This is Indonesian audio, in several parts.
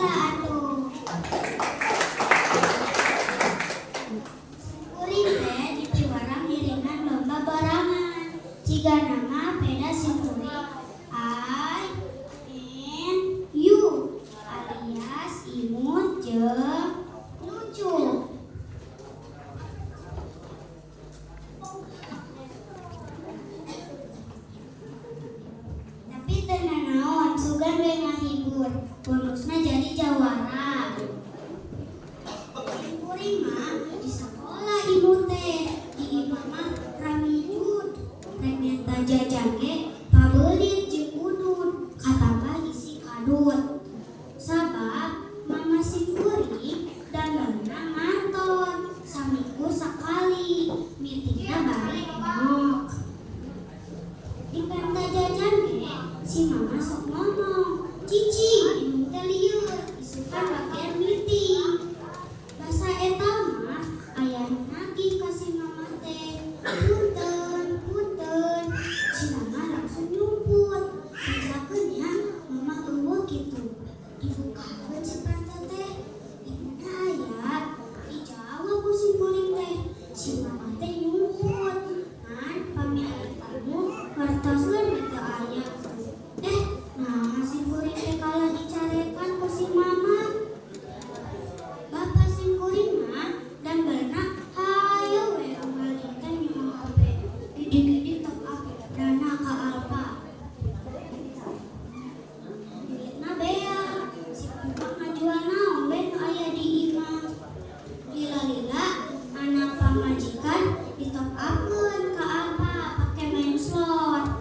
heula atuh. Kuring teh dipiwarang iringan lomba barangan. Jiga nama peda simkuring I, N, U alias imut jeung lucu. Tapi tenan naon sugan we ngahibur, bonusna jadi jawara. Kuring mah di sekolah ibu teh di imah mah ramijut, rek nyata jajan ge pabelit jeung udud, katambah isi kadut. Sabab mama si kuring dandanna ngantor saminggu sakali, mitingna bari enok. Di penta jajan ge si mama sok ngomong, "Cici, ini teh lieur, isukan bagian meeting." Basa eta mah aya nu nagih ka si mama teh, "Punten, punten." Si mama langsung nyumput, "Pijakeun nya, mama eueuh kitu." Dibukakeun si penta teh, "Dina aya." Dijawab ku si kuring teh, si mama teh nyumput, "Ngan pami aya tamu, wartoseun teu aya." Nah si kuring teh kalah dicarekan ku si mama. Bapak si kuring mah dan beuna hayo we unggal dinten nyawa HP. Didik-didik top up dana ka Alfa. Duitna bea, si bapak ngajual naon we nu aya di imah. Lila-lila anak pamajikan di top upkeun ka Alfa pake main slot.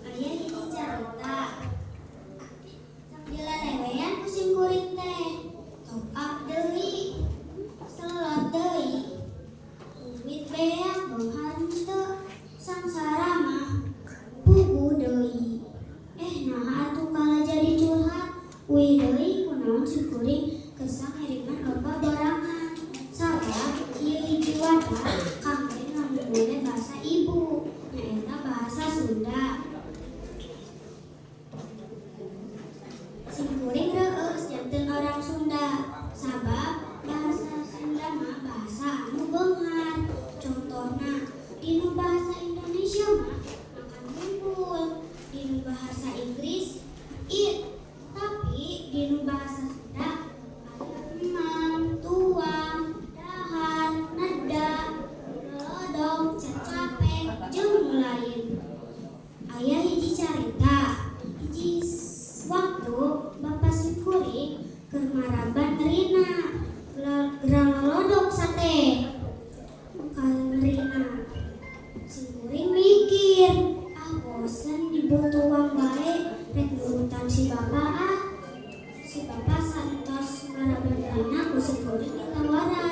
Aya hiji carita. Dilalewean ku si kuring teh, top up deui, slot deui. Duit beak beunghar henteu, sangsara mah pugu deui. Nah atuh kala jadi curhat, uih deui kunaon si kuring kesang ngiriman lomba barangan. Sabab ieu hiji wadah kangge ngamungule bahasa ibu, nyaeta bahasa Sunda. Si kuring reueus janten orang Sunda, sabab bahasa Sunda mah bahasa anu beunghar. Contohna, dinu bahasa Indonesia mah makan kumpul, dinu bahasa Inggris eat, tapi dinu bahasa Sunda aya emam, tuang, dahar, nada, lodong, cacapek, jeung nu lain. Aya hiji carita, hiji waktu bapak si kuring keur maraban nerina gerang lodok sate. Kalerina si kuring mikir, bosen dibutuh uang bae, rek nurutan si bapak ah. Si bapak santos maraban nerina ku si kuring ditawaran.